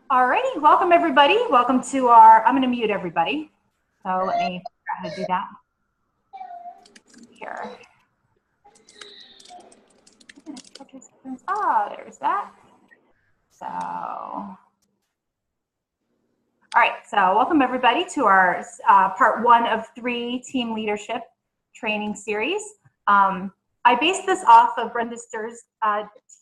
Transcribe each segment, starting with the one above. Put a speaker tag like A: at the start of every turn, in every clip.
A: Alrighty, welcome everybody. Welcome to I'm going to mute everybody. So let me figure out how to do that here. There's that. So, all right, so welcome everybody to our part 1 of 3 team leadership training series. I based this off of Brenda Stur's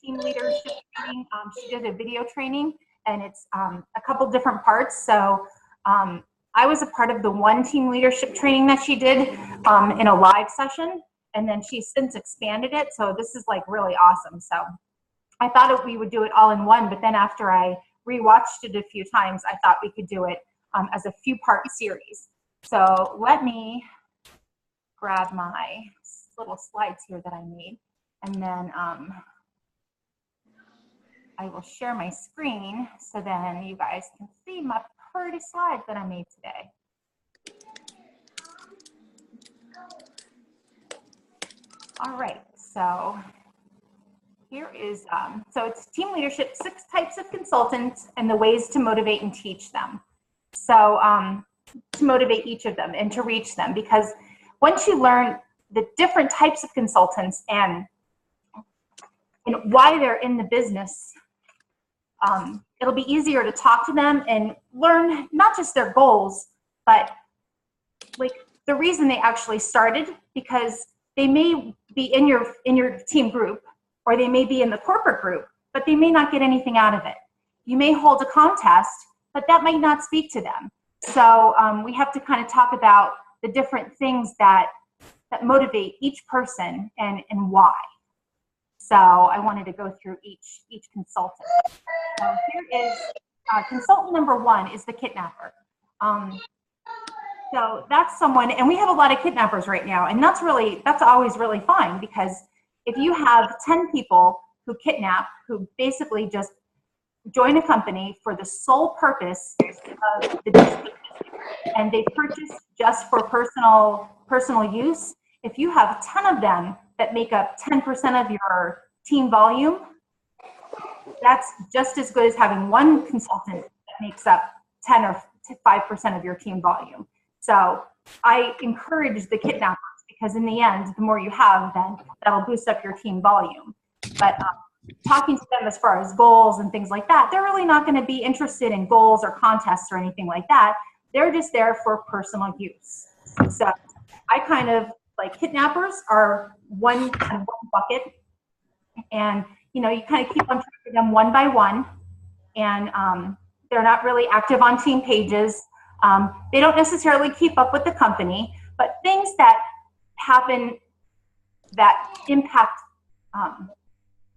A: team leadership training. She did a video training, and it's a couple different parts. So I was a part of the one team leadership training that she did in a live session, and then she's since expanded it. So this is like really awesome. So I thought we would do it all in one, but then after I rewatched it a few times, I thought we could do it as a few-part series. So let me grab my little slides here that I made, and then I will share my screen so then you guys can see my pretty slides that I made today. All right, so here is, so it's team leadership, 6 types of consultants and the ways to motivate and teach them. So to motivate each of them and to reach them, because once you learn the different types of consultants and why they're in the business, it'll be easier to talk to them and learn not just their goals, but like the reason they actually started, because they may be in your team group, or they may be in the corporate group, but they may not get anything out of it. You may hold a contest, but that might not speak to them. So we have to kind of talk about the different things that motivate each person and why. So I wanted to go through each consultant. So here is consultant number 1 is the kidnapper. So that's someone, and we have a lot of kidnappers right now, and that's always really fine, because if you have 10 people who kidnap, who basically just join a company for the sole purpose of the disease, and they purchase just for personal use, if you have 10 of them that make up 10% of your team volume, that's just as good as having one consultant that makes up 10 or 5% of your team volume. So I encourage the kidnappers, because in the end, the more you have, then that'll boost up your team volume. But talking to them as far as goals and things like that, they're really not going to be interested in goals or contests or anything like that. They're just there for personal use. So I kind of like kidnappers are one bucket, and you kind of keep on track of them one by one, and they're not really active on team pages. They don't necessarily keep up with the company, but things that happen that impact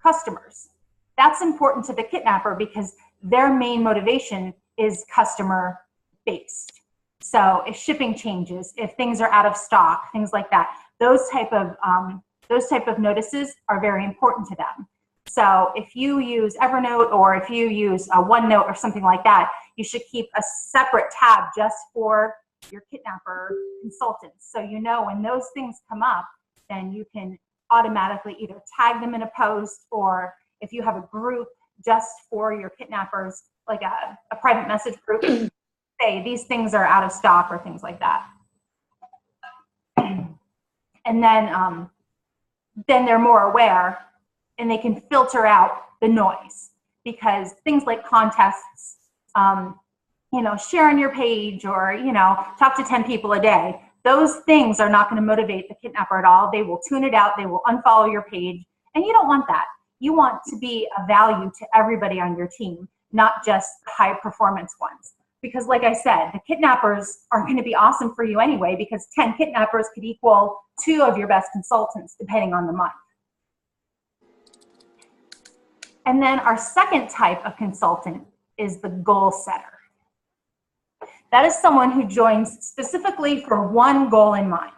A: customers, that's important to the kidnapper, because their main motivation is customer based. So if shipping changes, if things are out of stock, things like that, those type of notices are very important to them. So if you use Evernote, or if you use OneNote or something like that, you should keep a separate tab just for your kidnapper consultants. So when those things come up, then you can automatically either tag them in a post, or if you have a group just for your kidnappers, like a private message group, say these things are out of stock or things like that. And then they're more aware, and they can filter out the noise, because things like contests, share on your page, or talk to 10 people a day, those things are not going to motivate the kidnapper at all. They will tune it out. They will unfollow your page, and you don't want that. You want to be a value to everybody on your team, not just high performance ones. Because like I said, the kidnappers are going to be awesome for you anyway, because 10 kidnappers could equal 2 of your best consultants, depending on the month. And then our second type of consultant is the goal setter. That is someone who joins specifically for one goal in mind.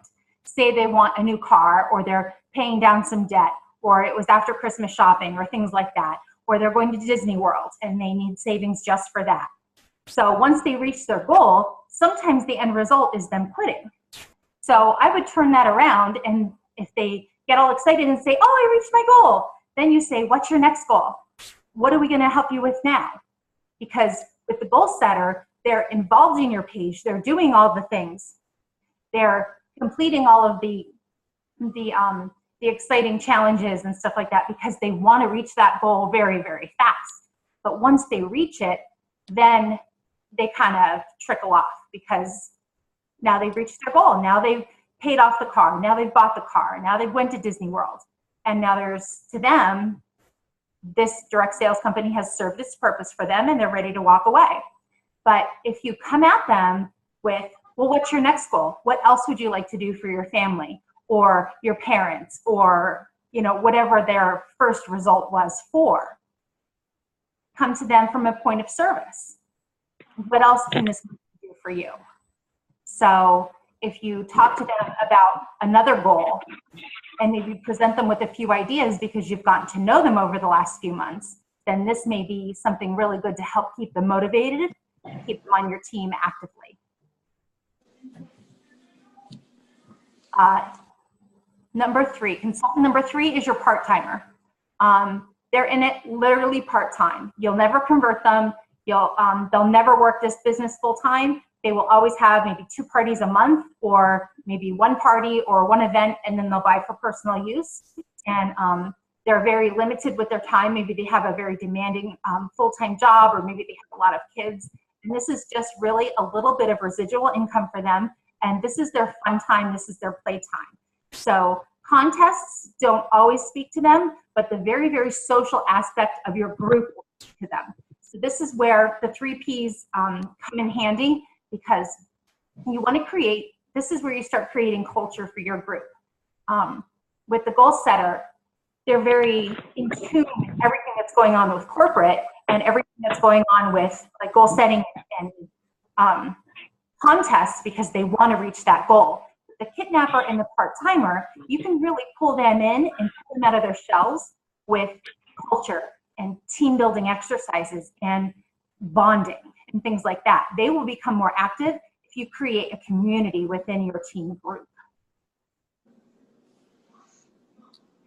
A: Say they want a new car, or they're paying down some debt, or it was after Christmas shopping, or things like that, or they're going to Disney World and they need savings just for that. So once they reach their goal, sometimes the end result is them quitting. So I would turn that around, and if they get all excited and say, oh, I reached my goal, then you say, what's your next goal? What are we going to help you with now? Because With the goal setter, they're involved in your page. They're doing all the things. They're completing all of the exciting challenges and stuff like that because they want to reach that goal very, very fast. But once they reach it, then they kind of trickle off because now they've reached their goal. Now they've paid off the car. Now they've bought the car. Now they've went to Disney World. And now there's, to them, this direct sales company has served its purpose for them and they're ready to walk away. But if you come at them with, well, what's your next goal? What else would you like to do for your family or your parents or, you know, whatever their first result was for? Come to them from a point of service. What else can this do for you? So if you talk to them about another goal and maybe present them with a few ideas because you've gotten to know them over the last few months, then this may be something really good to help keep them motivated, keep them on your team actively. Number three, consultant number three is your part-timer. They're in it literally part-time. You'll never convert them. They'll never work this business full-time. They will always have maybe 2 parties a month or maybe 1 party or 1 event, and then they'll buy for personal use. And they're very limited with their time. Maybe they have a very demanding full-time job, or maybe they have a lot of kids. And this is just really a little bit of residual income for them. And this is their fun time. This is their playtime. So contests don't always speak to them, but the very, very social aspect of your group will speak to them. So this is where the 3 Ps come in handy, because you want to create, this is where you start creating culture for your group. With the goal setter, they're very in tune with everything that's going on with corporate and everything that's going on with like goal setting and contests, because they want to reach that goal. The kidnapper and the part-timer, you can really pull them in and pull them out of their shells with culture and team building exercises and bonding and things like that. They will become more active if you create a community within your team group.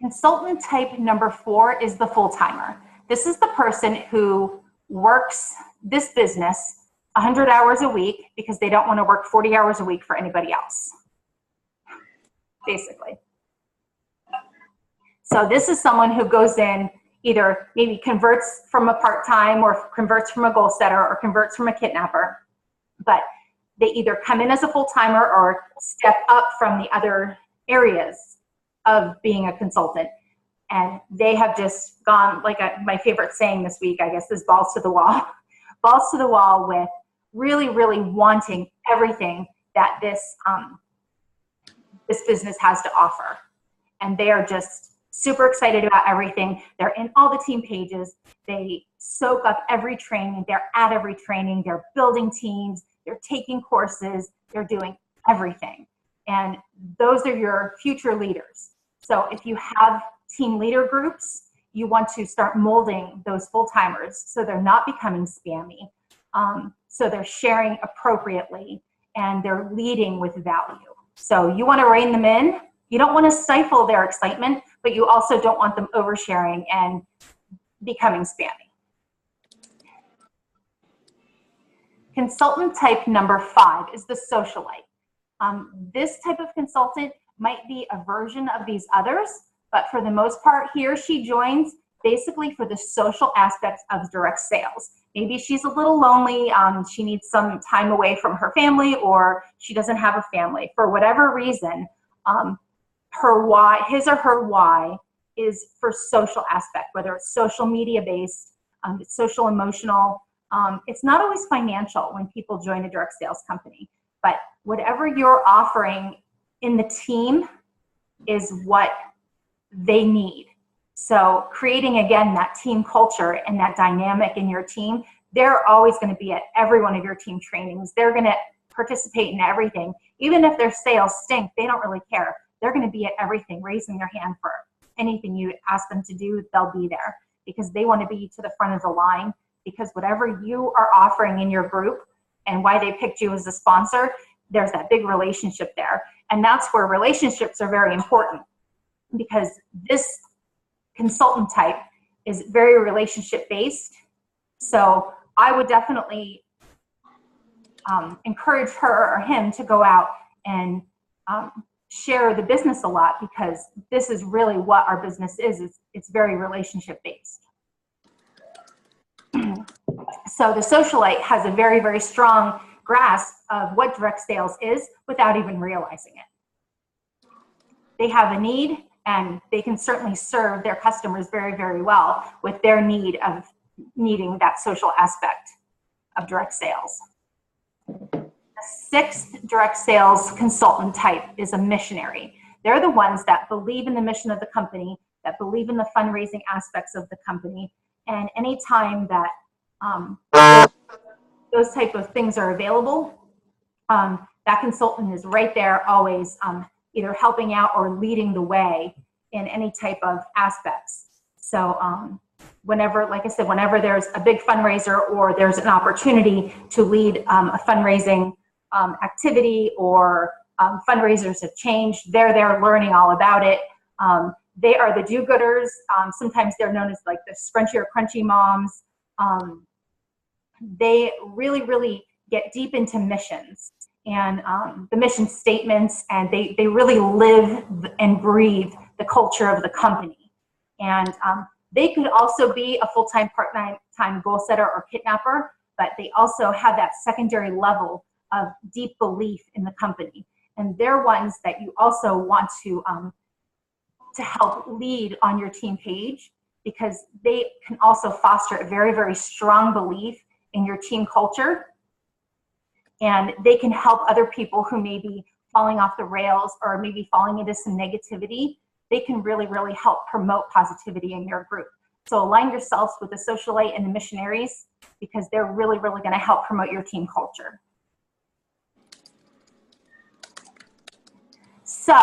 A: Consultant type number 4 is the full-timer. This is the person who works this business 100 hours a week because they don't want to work 40 hours a week for anybody else, basically. So this is someone who goes in, either maybe converts from a part-time or converts from a goal setter or converts from a kidnapper, but they either come in as a full-timer or step up from the other areas of being a consultant. And they have just gone, like my favorite saying this week, I guess, is balls to the wall. Balls to the wall with really, really wanting everything that this business has to offer. And they are just super excited about everything. They're in all the team pages. They soak up every training. They're at every training. They're building teams. They're taking courses. They're doing everything. And those are your future leaders. So if you have team leader groups, you want to start molding those full-timers so they're not becoming spammy. So they're sharing appropriately and they're leading with value. So you want to rein them in. You don't want to stifle their excitement, but you also don't want them oversharing and becoming spammy. Consultant type number 5 is the socialite. This type of consultant might be a version of these others, but for the most part, he or she joins basically for the social aspects of direct sales. Maybe she's a little lonely, she needs some time away from her family, or she doesn't have a family. For whatever reason, her why, his or her why, is for social aspect, whether it's social media based, it's social emotional. It's not always financial when people join a direct sales company, but whatever you're offering in the team is what they need. So creating, again, that team culture and that dynamic in your team, they're always going to be at every one of your team trainings. They're going to participate in everything. Even if their sales stink, they don't really care. They're going to be at everything, raising their hand for anything you ask them to do, they'll be there because they want to be to the front of the line, because whatever you are offering in your group and why they picked you as a sponsor, there's that big relationship there. And that's where relationships are very important, because this consultant type is very relationship based. So I would definitely encourage her or him to go out and share the business a lot, because this is really what our business is. It's very relationship based. So the socialite has a very, very strong grasp of what direct sales is without even realizing it. They have a need, and they can certainly serve their customers very, very well with their need of needing that social aspect of direct sales. The sixth direct sales consultant type is a missionary. They're the ones that believe in the mission of the company, that believe in the fundraising aspects of the company, and anytime that those type of things are available, that consultant is right there always either helping out or leading the way in any type of aspects. So whenever, like I said, whenever there's a big fundraiser or there's an opportunity to lead a fundraising activity, or fundraisers have changed, they're there learning all about it. They are the do-gooders. Sometimes they're known as like the scrunchy or crunchy moms. They really, really get deep into missions and the mission statements, and they really live and breathe the culture of the company. And they could also be a full-time, part-time goal setter or kidnapper, but they also have that secondary level of deep belief in the company. And they're ones that you also want to help lead on your team page, because they can also foster a very, very strong belief in your team culture. And they can help other people who may be falling off the rails or maybe falling into some negativity. They can really, really help promote positivity in your group. So align yourselves with the socialite and the missionaries, because they're really, really going to help promote your team culture. So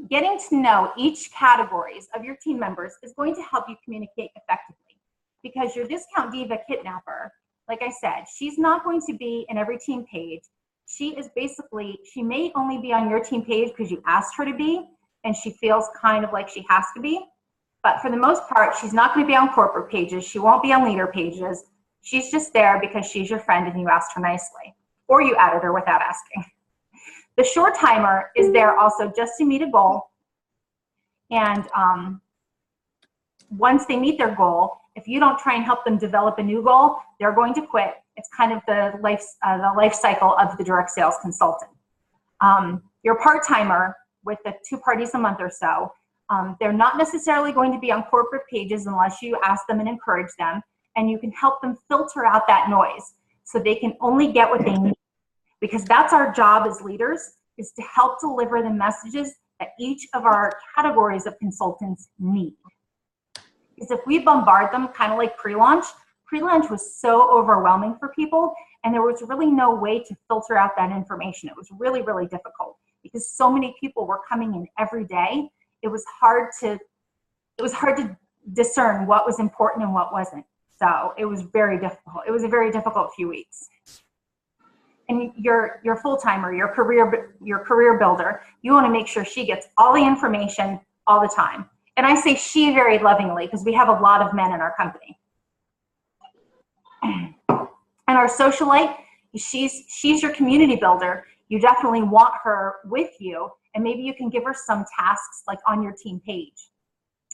A: getting to know each categories of your team members is going to help you communicate effectively, because your Discount Diva kidnapper, like I said, she's not going to be in every team page. She is basically, she may only be on your team page because you asked her to be, and she feels kind of like she has to be. But for the most part, she's not going to be on corporate pages. She won't be on leader pages. She's just there because she's your friend and you asked her nicely, or you added her without asking. The short timer is there also just to meet a goal. And once they meet their goal, if you don't try and help them develop a new goal, they're going to quit. It's kind of the life cycle of the direct sales consultant. Your part-timer, with the 2 parties a month or so, they're not necessarily going to be on corporate pages unless you ask them and encourage them, and you can help them filter out that noise so they can only get what they need. Because that's our job as leaders, is to help deliver the messages that each of our categories of consultants need. Because if we bombard them, kind of like pre-launch was so overwhelming for people, and there was really no way to filter out that information. It was really, really difficult because so many people were coming in every day. It was hard to discern what was important and what wasn't. So it was very difficult. It was a very difficult few weeks. And your full-timer, your career builder, you want to make sure she gets all the information all the time. And I say she very lovingly because we have a lot of men in our company. And our socialite, she's your community builder. You definitely want her with you, and maybe you can give her some tasks like on your team page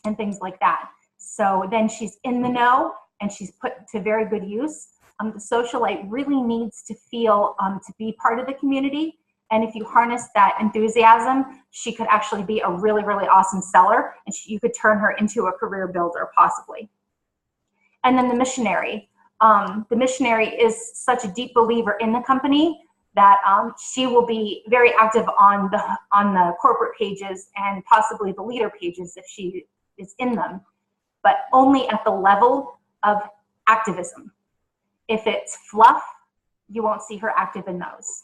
A: and things like that. So then she's in the know and she's put to very good use. The socialite really needs to feel to be part of the community. And if you harness that enthusiasm, she could actually be a really, really awesome seller, and you could turn her into a career builder possibly. And then the missionary. The missionary is such a deep believer in the company that she will be very active on the corporate pages and possibly the leader pages if she is in them, but only at the level of activism. If it's fluff, you won't see her active in those.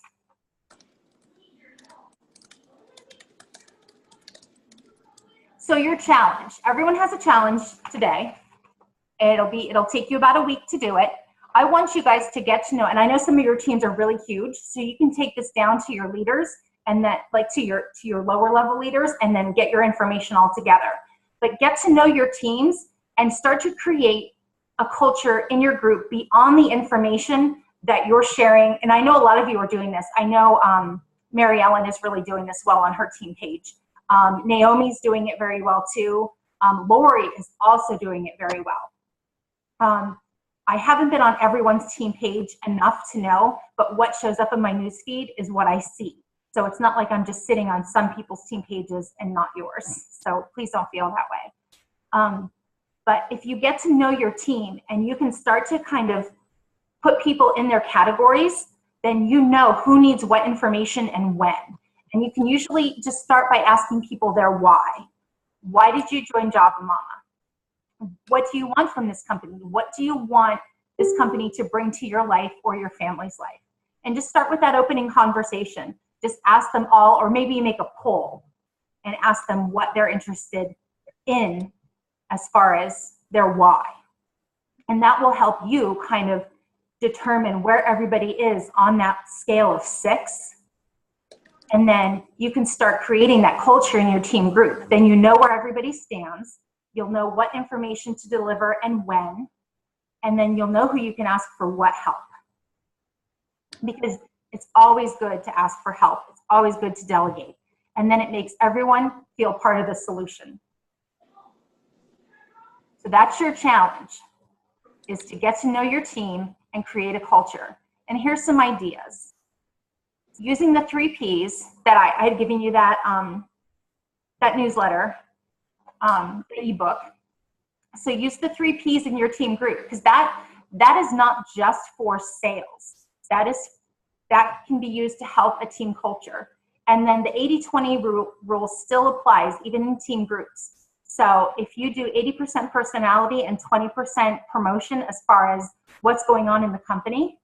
A: So your challenge. Everyone has a challenge today. It'll take you about a week to do it. I want you guys to get to know, and I know some of your teams are really huge, so you can take this down to your leaders and that, like to your lower level leaders, and then get your information all together. But get to know your teams and start to create a culture in your group beyond the information that you're sharing. And I know a lot of you are doing this. I know Mary Ellen is really doing this well on her team page. Naomi's doing it very well too. Lori is also doing it very well. I haven't been on everyone's team page enough to know, but what shows up in my newsfeed is what I see. So it's not like I'm just sitting on some people's team pages and not yours. So please don't feel that way. But if you get to know your team and you can start to kind of put people in their categories, then you know who needs what information and when. And you can usually just start by asking people their why. Why did you join Java Mama? What do you want from this company? What do you want this company to bring to your life or your family's life? And just start with that opening conversation. Just ask them all, or maybe you make a poll and ask them what they're interested in as far as their why. And that will help you kind of determine where everybody is on that scale of 6. And then you can start creating that culture in your team group. Then you know where everybody stands. You'll know what information to deliver and when. And then you'll know who you can ask for what help. Because it's always good to ask for help. It's always good to delegate. And then it makes everyone feel part of the solution. So that's your challenge, is to get to know your team and create a culture. And here's some ideas. Using the 3 Ps that I had given you that, that newsletter, the ebook. So use the 3 Ps in your team group, because that is not just for sales. That can be used to help a team culture. And then the 80-20 rule still applies even in team groups. So if you do 80% personality and 20% promotion as far as what's going on in the company,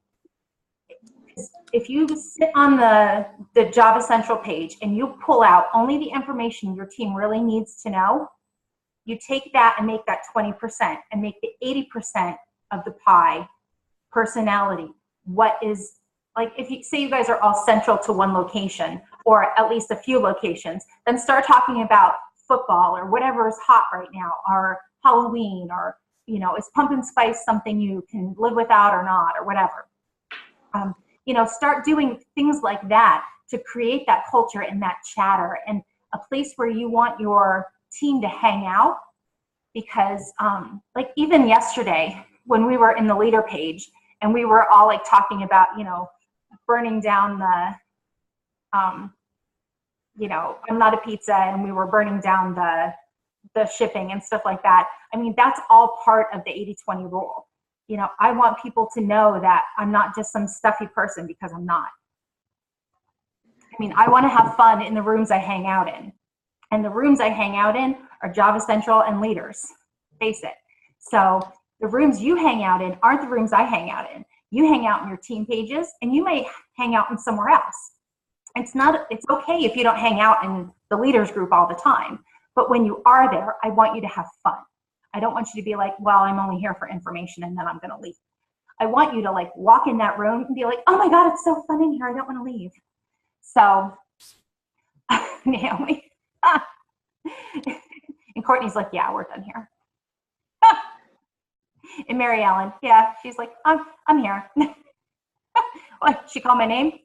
A: if you sit on the Java Central page and you pull out only the information your team really needs to know, you take that and make that 20% and make the 80% of the pie personality. What is, like, if you say you guys are all central to one location or at least a few locations, then start talking about football or whatever is hot right now, or Halloween, or, you know, is pumpkin spice something you can live without or not, or whatever. You know, start doing things like that to create that culture and that chatter and a place where you want your team to hang out. Because like even yesterday when we were in the leader page and we were all like talking about, you know, burning down the, you know, I'm not a pizza, and we were burning down the shipping and stuff like that. I mean, that's all part of the 80-20 rule. You know, I want people to know that I'm not just some stuffy person, because I'm not. I mean, I want to have fun in the rooms I hang out in. And the rooms I hang out in are Java Central and leaders. Face it. So the rooms you hang out in aren't the rooms I hang out in. You hang out in your team pages, and you may hang out in somewhere else. It's okay if you don't hang out in the leaders group all the time. But when you are there, I want you to have fun. I don't want you to be like, well, I'm only here for information and then I'm going to leave. I want you to like walk in that room and be like, oh my God, it's so fun in here. I don't want to leave. So, Naomi. And Courtney's like, yeah, we're done here. And Mary Ellen, yeah, she's like, I'm here. What, she called my name?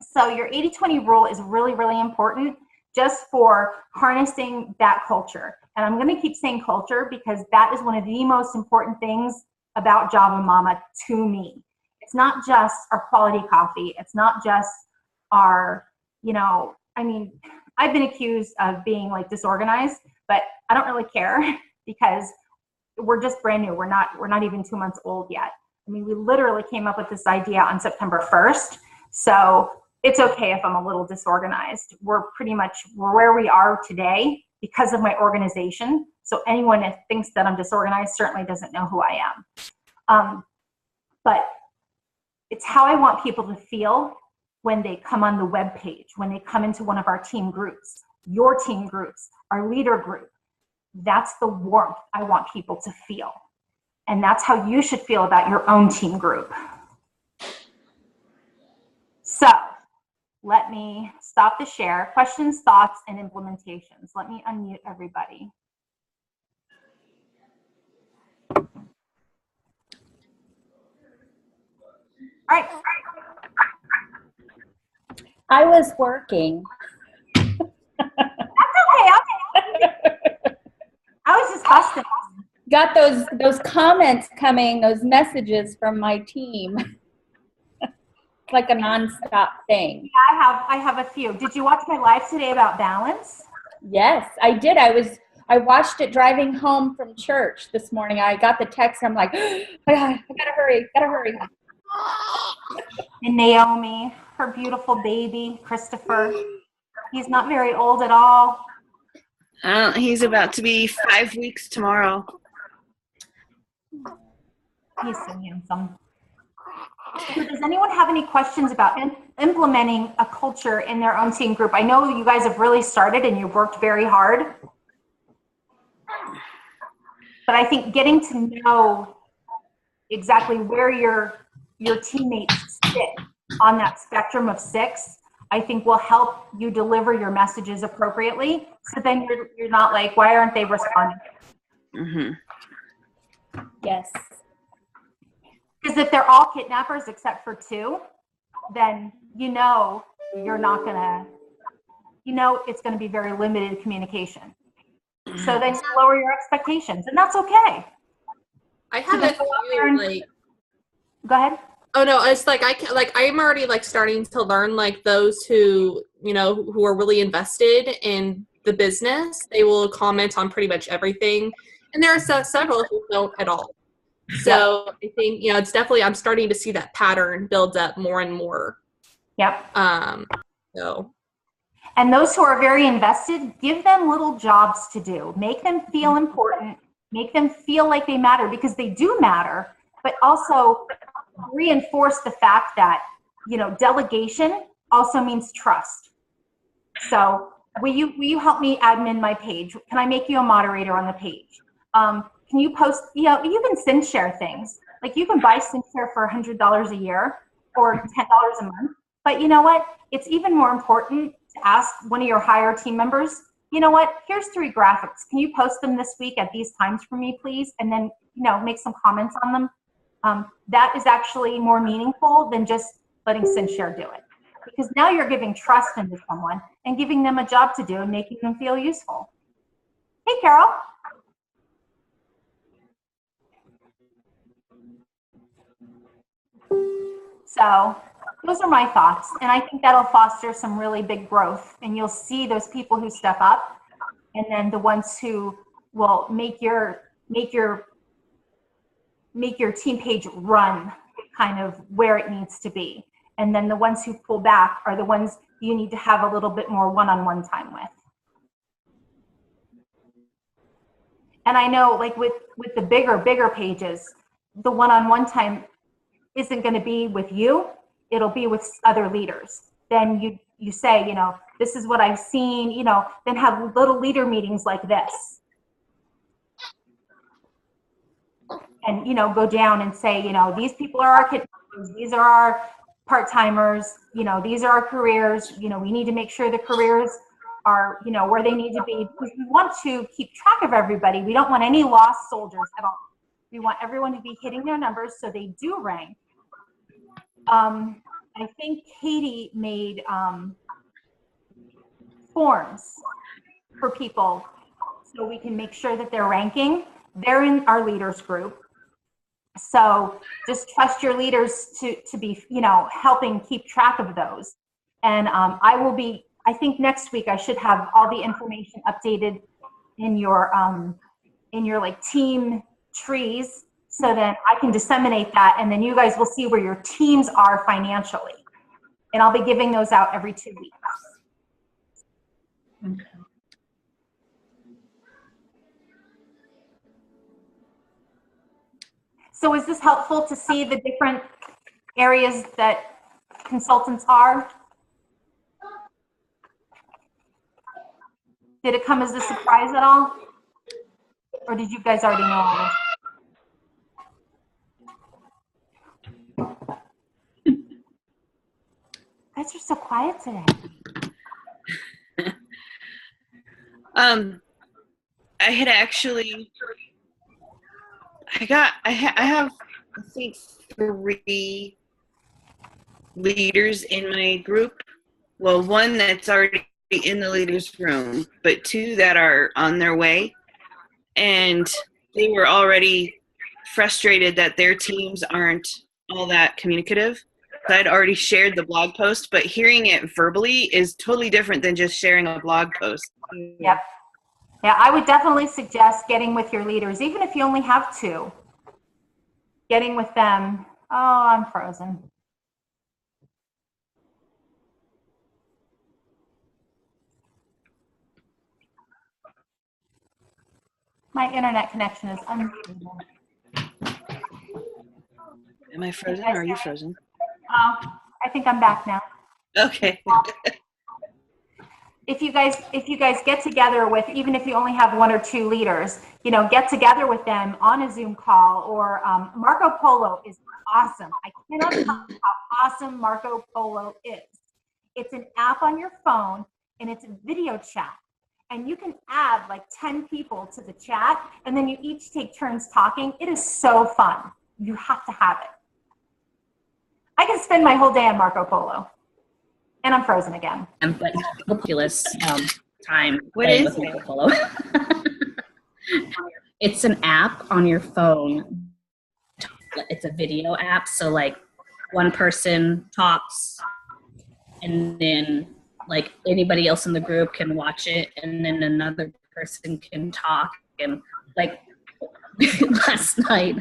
A: So your 80-20 rule is really, really important just for harnessing that culture. And I'm going to keep saying culture because that is one of the most important things about Java Mama to me. It's not just our quality coffee. It's not just our, you know, I mean, I've been accused of being like disorganized, but I don't really care because we're just brand new. We're not even 2 months old yet. I mean, we literally came up with this idea on September 1st. So it's okay if I'm a little disorganized. We're where we are today because of my organization. So anyone that thinks that I'm disorganized certainly doesn't know who I am. But it's how I want people to feel when they come on the web page, when they come into one of our team groups, your team groups, our leader group. That's the warmth I want people to feel. And that's how you should feel about your own team group. So let me stop the share. Questions, thoughts, and implementations. Let me unmute everybody. All right.
B: I was working.
A: That's okay. I was just busting.
B: Got those comments coming, those messages from my team. Like a nonstop thing.
A: Yeah, I have a few. Did you watch my live today about balance?
B: Yes, I did. I watched it driving home from church this morning. I got the text. I'm like, I gotta hurry.
A: And Naomi, her beautiful baby, Christopher. He's not very old at all.
C: He's about to be 5 weeks tomorrow.
A: He's so handsome. So does anyone have any questions about implementing a culture in their own team group? I know you guys have really started and you've worked very hard. But I think getting to know exactly where your teammates sit on that spectrum of 6, I think will help you deliver your messages appropriately. So then you're not like, why aren't they responding?
C: Mm-hmm.
B: Yes.
A: Because if they're all kidnappers except for 2, then you're not gonna, it's gonna be very limited communication. So then you lower your expectations, and that's okay.
D: I have a few, like,
A: go ahead.
D: Oh no, it's like I'm already like starting to learn, like, those who who are really invested in the business. They will comment on pretty much everything, and there are several who don't at all. So I think it's definitely, I'm starting to see that pattern build up more and more.
A: Yep.
D: So.
A: And those who are very invested, give them little jobs to do. Make them feel important. Make them feel like they matter, because they do matter. But also reinforce the fact that delegation also means trust. So will you help me admin my page? Can I make you a moderator on the page? Can you post, you can SendShare things. Like, you can buy SendShare for $100 a year or $10 a month. But you know what? It's even more important to ask one of your higher team members, you know what? Here's 3 graphics. Can you post them this week at these times for me, please? And then, make some comments on them. That is actually more meaningful than just letting SendShare do it. Because now you're giving trust into someone and giving them a job to do and making them feel useful. Hey, Carol. So those are my thoughts, and I think that'll foster some really big growth, and you'll see those people who step up, and then the ones who will make your team page run kind of where it needs to be. And then the ones who pull back are the ones you need to have a little bit more one-on-one time with. And I know, like, with the bigger pages, the one-on-one time isn't going to be with you, it'll be with other leaders. Then you say, this is what I've seen, then have little leader meetings like this. And, go down and say, these people are our kidnappers, these are our part-timers, these are our careers, we need to make sure the careers are, where they need to be, because we want to keep track of everybody. We don't want any lost soldiers at all. We want everyone to be hitting their numbers so they do rank. I think Katie made forms for people so we can make sure that they're ranking. They're in our leaders group. So just trust your leaders to be, helping keep track of those. And I think next week I should have all the information updated in your like team trees, so then I can disseminate that, and then you guys will see where your teams are financially. And I'll be giving those out every 2 weeks.
B: Okay.
A: So is this helpful to see the different areas that consultants are? Did it come as a surprise at all? Or did you guys already know all this? You guys are so quiet today.
C: I had actually, I have, I think 3 leaders in my group. Well, one that's already in the leaders room, but 2 that are on their way. And they were already frustrated that their teams aren't all that communicative. I'd already shared the blog post, but hearing it verbally is totally different than just sharing a blog post.
A: Yep. Yeah, I would definitely suggest getting with your leaders, even if you only have 2. Getting with them. Oh, I'm frozen. My internet connection is unstable.
C: Am I frozen or are you frozen?
A: I think I'm back now.
C: Okay.
A: If you guys get together with, even if you only have 1 or 2 leaders, get together with them on a Zoom call, or Marco Polo is awesome. I cannot tell you how awesome Marco Polo is. It's an app on your phone, and it's a video chat. And you can add like 10 people to the chat, and then you each take turns talking. It is so fun. You have to have it. I can spend my whole day on Marco Polo. And I'm frozen again.
E: But populous time
C: What
E: playing
C: is
E: with
C: it?
E: Marco Polo. It's an app on your phone. It's a video app. So like one person talks, and then like anybody else in the group can watch it, and then another person can talk. And like last night,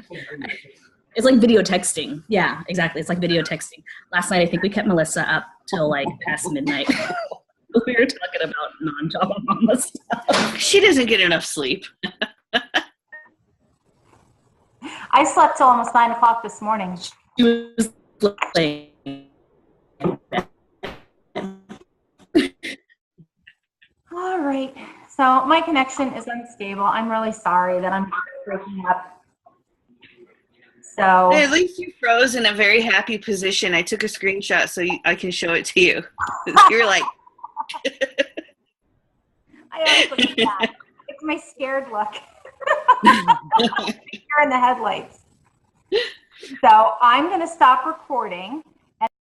E: it's like video texting. Yeah, exactly. It's like video texting. Last night, I think we kept Melissa up till like past midnight. We were talking about non-Java mama stuff.
C: She doesn't get enough sleep.
A: I slept till almost 9 o'clock this morning.
E: She was playing.
A: All right. So my connection is unstable. I'm really sorry that I'm breaking up. So
C: At least you froze in a very happy position. I took a screenshot so I can show it to you. You're like,
A: I always look at that. It's my scared look. You're in the headlights. So I'm going to stop recording.